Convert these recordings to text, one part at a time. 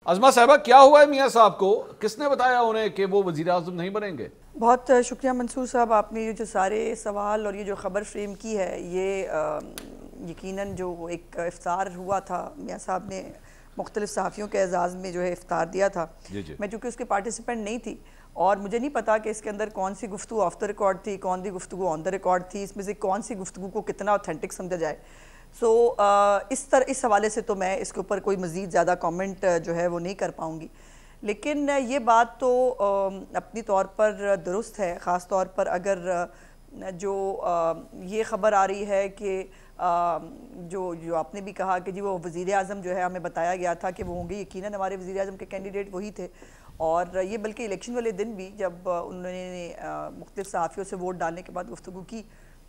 अज़मा साहबा, क्या हुआ है मियाँ साहब को? किसने बताया उन्हें कि वो वज़ीर आज़म नहीं बनेंगे? बहुत शुक्रिया मंसूर साहब, आपने ये जो सारे सवाल और ये जो ख़बर फ्रेम की है, ये यकीनन जो एक इफ्तार हुआ था, मियाँ साहब ने मुख्तलिफ़ सहाफ़ियों के एजाज़ में जो है इफ्तार दिया था। जी। मैं चूँकि उसके पार्टिसिपेंट नहीं थी और मुझे नहीं पता कि इसके अंदर कौन सी गुफ्तगू ऑफ द रिकॉर्ड थी, कौन सी गुफ्तगू ऑन द रिकॉर्ड थी, इसमें से कौन सी गुफ्तगू को कितना ऑथेंटिक समझा जाए। इस हवाले से तो मैं इसके ऊपर कोई मज़ीद ज़्यादा कमेंट जो है वो नहीं कर पाऊँगी। लेकिन ये बात तो अपनी तौर पर दुरुस्त है, ख़ास तौर पर अगर जो ये ख़बर आ रही है कि जो आपने भी कहा कि जी वो वज़ीर आज़म जो है, हमें बताया गया था कि वो होंगे, यकीनन हमारे वज़ीर आज़म के कैंडिडेट वही थे। और ये बल्कि इलेक्शन वाले दिन भी जब उन्होंने मुख्तलिफ़ सहाफ़ियों से वोट डालने के बाद गुफ्तगू की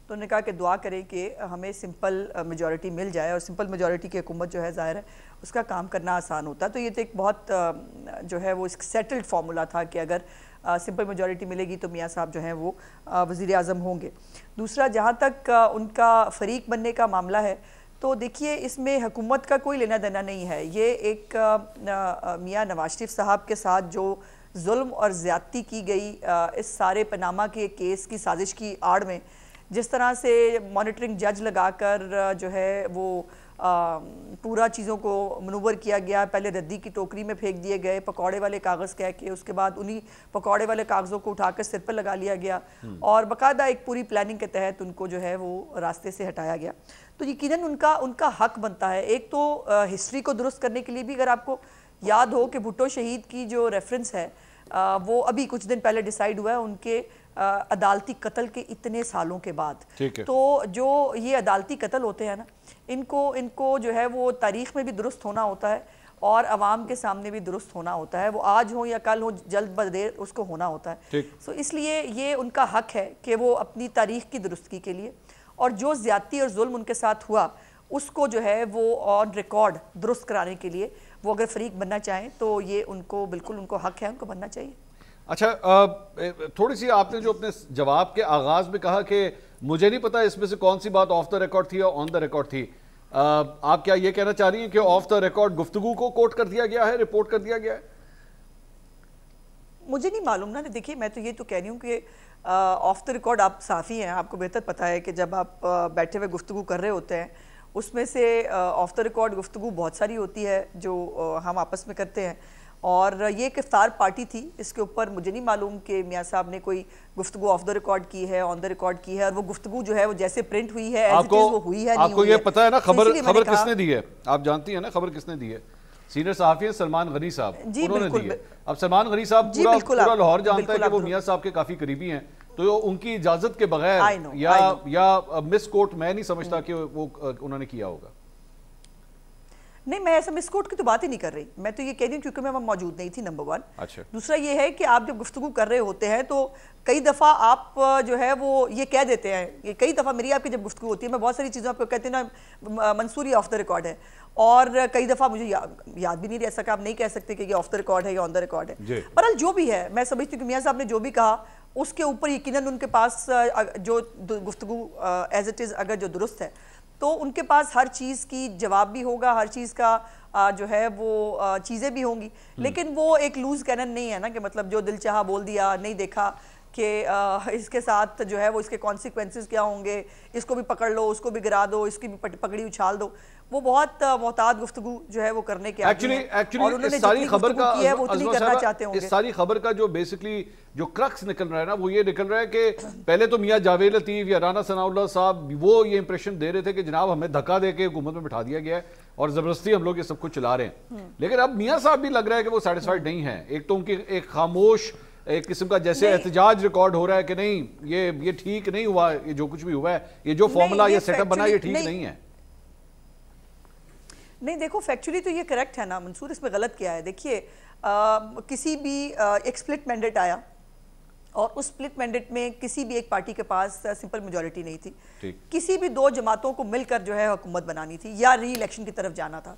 तो उन्होंने कहा कि दुआ करें कि हमें सिंपल मेजॉरिटी मिल जाए, और सिंपल मेजॉरिटी की हुकूमत जो है ज़ाहिर है उसका काम करना आसान होता है। तो ये तो एक बहुत जो है वो एक सेटल्ड फार्मूला था कि अगर सिंपल मेजॉरिटी मिलेगी तो मियाँ साहब जो हैं वो वज़ीर आज़म होंगे। दूसरा, जहाँ तक उनका फ़रीक बनने का मामला है, तो देखिए इसमें हुकूमत का कोई लेना देना नहीं है। ये एक मियाँ नवाज शरीफ साहब के साथ जो जुल्म और ज़्यादती की गई इस सारे पनामा के केस की साजिश की आड़ में, जिस तरह से मॉनिटरिंग जज लगाकर जो है वो पूरा चीज़ों को मनूवर किया गया, पहले रद्दी की टोकरी में फेंक दिए गए पकौड़े वाले कागज़ कह के, उसके बाद उन्हीं पकौड़े वाले कागज़ों को उठाकर सिर पर लगा लिया गया और बाकायदा एक पूरी प्लानिंग के तहत उनको जो है वो रास्ते से हटाया गया। तो यकीनन उनका हक बनता है। एक तो हिस्ट्री को दुरुस्त करने के लिए भी, अगर आपको याद हो कि भुट्टो शहीद की जो रेफरेंस है वो अभी कुछ दिन पहले डिसाइड हुआ है उनके अदालती कत्ल के इतने सालों के बाद। तो जो ये अदालती कत्ल होते हैं ना, इनको जो है वो तारीख में भी दुरुस्त होना होता है और अवाम के सामने भी दुरुस्त होना होता है। वो आज हो या कल हो, जल्द ब देर उसको होना होता है। सो इसलिए ये उनका हक है कि वो अपनी तारीख की दुरुस्ती के लिए और जो ज़्यादती और जुल्म उनके साथ हुआ उसको जो है वो ऑन रिकॉर्ड दुरुस्त कराने के लिए वो अगर फरीक बनना चाहें तो ये उनको बिल्कुल उनको हक है, उनको बनना चाहिए। अच्छा, थोड़ी सी आपने जो अपने जवाब के आगाज में कहा कि मुझे नहीं पता इसमें से कौन सी बात ऑफ द रिकॉर्ड थी या ऑन द रिकॉर्ड थी, आप क्या ये कहना चाह रही हैं कि ऑफ द रिकॉर्ड गुफ्तगू को कोट कर दिया गया है, रिपोर्ट कर दिया गया है? मुझे नहीं मालूम ना। देखिए, मैं तो ये तो कह रही हूँ कि ऑफ द रिकॉर्ड आप साफ़ी हैं, आपको बेहतर पता है कि जब आप बैठे हुए गुफ्तगू कर रहे होते हैं उसमें से ऑफ द रिकॉर्ड गुफ्तगू बहुत सारी होती है जो हम आपस में करते हैं। और ये एक इफ्तार पार्टी थी, इसके ऊपर मुझे नहीं मालूम कि मियाँ साहब ने कोई गुफ्तगू ऑफ द रिकॉर्ड की है, ऑन द रिकॉर्ड की है, और वो गुफ्तगू जो है वो जैसे प्रिंट हुई है वो हुई है। आपको ये पता है ना खबर किसने दी है? आप जानती है ना खबर किसने दी है? सीनियर सहाफ़ी हैं सलमान गनी साहब, उन्होंने दी है। अब सलमान गनी साहब पूरा लाहौर जानता है कि वो मियाँ साहब के काफी करीबी हैं, तो उनकी इजाजत के बगैर या मिस कोट मैं नहीं समझता कि वो उन्होंने किया होगा। नहीं, मैं ऐसा मिसकोट की तो बात ही नहीं कर रही। मैं तो ये कह रही हूँ क्योंकि मैं वहाँ मौजूद नहीं थी, नंबर 1। अच्छा। दूसरा ये है कि आप जब गुफ्तगू कर रहे होते हैं तो कई दफ़ा आप जो है वो ये कह देते हैं, ये कई दफ़ा मेरी आपकी जब गुफ्तगू होती है मैं बहुत सारी चीज़ों आपको कहती हूँ ना, मंसूरी ऑफ द रिकॉर्ड है, और कई दफ़ा मुझे याद भी नहीं रह सका। आप नहीं कह सकते कि ये ऑफ द रिकॉर्ड है या ऑन द रिकॉर्ड है। पर जो भी है, मैं समझती हूँ कि मियाँ साहब ने जो भी कहा उसके ऊपर यकीनन उनके पास जो गुफ्तगू एज इट इज़ अगर जो दुरुस्त है तो उनके पास हर चीज़ की जवाब भी होगा, हर चीज़ का जो है वो चीज़ें भी होंगी। लेकिन वो एक लूज कैनन नहीं है ना कि मतलब जो दिल चाहा बोल दिया, नहीं देखा कि इसके साथ जो है वो इसके कॉन्सिक्वेंसेस क्या होंगे, इसको भी पकड़ लो, उसको भी गिरा दो, इसकी भी पकड़ी उछाल दो। वो बहुत मोहतात गुफ्तगू जो है वो करने के एक्चुअली सारी खबर का है वो उतनी करना चाहते होंगे। इस सारी खबर का जो बेसिकली जो क्रक्स निकल रहा है ना, वो ये निकल रहा है कि पहले तो मियां जावेद लतीफ या राना सनाउल्लाह साहब वो ये इंप्रेशन दे रहे थे कि जनाब हमें धक्का दे के हुकूमत में बिठा दिया गया है और जबरदस्ती हम लोग ये सब कुछ चला रहे हैं। लेकिन अब मियां साहब भी लग रहा है कि वो सेटिस्फाइड नहीं है। एक तो उनकी एक खामोश एक किस्म का जैसे एहतजाज रिकॉर्ड हो रहा है कि नहीं ये ठीक नहीं हुआ, ये जो कुछ भी हुआ है, ये जो फॉर्मूला ये सेटअप बना ये ठीक नहीं है। नहीं, देखो फैक्चुअली तो ये करेक्ट है ना मंसूर, इसमें गलत क्या है? देखिए किसी भी एक स्प्लिट मैंडेट आया और उस स्प्लिट मैंडेट में किसी भी एक पार्टी के पास सिंपल मेजॉरिटी नहीं थी। किसी भी दो जमातों को मिलकर जो है हुकूमत बनानी थी या री इलेक्शन की तरफ जाना था।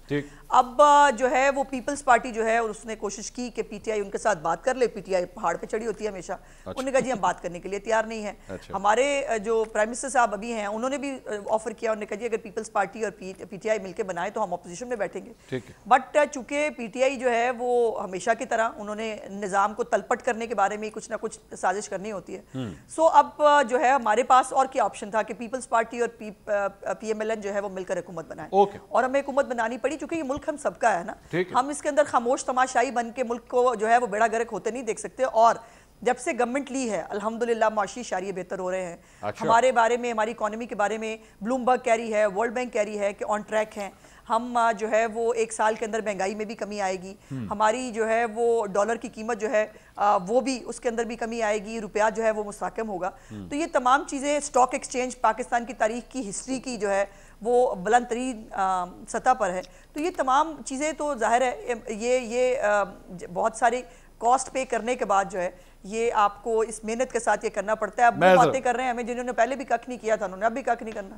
अब जो है वो पीपल्स पार्टी जो है उसने कोशिश की कि पीटीआई उनके साथ बात कर ले। पीटीआई पहाड़ पे चढ़ी होती है हमेशा। उन्होंने कहा जी हम बात करने के लिए तैयार नहीं है। हमारे जो प्राइम मिनिस्टर साहब अभी हैं उन्होंने भी ऑफर किया, उन्होंने कहा जी अगर पीपल्स पार्टी और पीटीआई मिलकर बनाए तो हम अपोजिशन में बैठेंगे। बट चूंकि पीटीआई जो है वो हमेशा की तरह उन्होंने निजाम को तलपट करने के बारे में कुछ ना कुछ साजिश करनी होती है। सो अब जो है हमारे पास और क्या ऑप्शन था कि पीपल्स पार्टी और पीएमएलएन जो है वो मिलकर हुकूमत बनाए। और हमें हुकूमत बनानी पड़ी क्योंकि ये मुल्क हम सबका है ना। हम इसके अंदर खामोश तमाशाई बन के मुल्क को जो है वो बेड़ा गर्क होते नहीं देख सकते। और जब से गवर्नमेंट ली है अल्हम्दुलिल्लाह माशी शारिय बेहतर हो रहे हैं। हमारे बारे में, हमारी इकोनॉमी के बारे में ब्लूमबर्ग कह रही है, वर्ल्ड बैंक कह रही है कि ऑन ट्रैक हैं हम। जो है वो एक साल के अंदर महंगाई में भी कमी आएगी। हमारी जो है वो डॉलर की कीमत जो है वो भी उसके अंदर भी कमी आएगी। रुपया जो है वो मुस्तहकम होगा। तो ये तमाम चीज़ें, स्टॉक एक्सचेंज पाकिस्तान की तारीख की हिस्ट्री की जो है वो बुलंद तरीन सतह पर है। तो ये तमाम चीज़ें तो जाहिर है ये बहुत सारी कॉस्ट पे करने के बाद जो है ये आपको इस मेहनत के साथ ये करना पड़ता है। अब वो बातें कर रहे हैं हमें जिन्होंने पहले भी कख नहीं किया था, उन्होंने अब भी कख नहीं करना।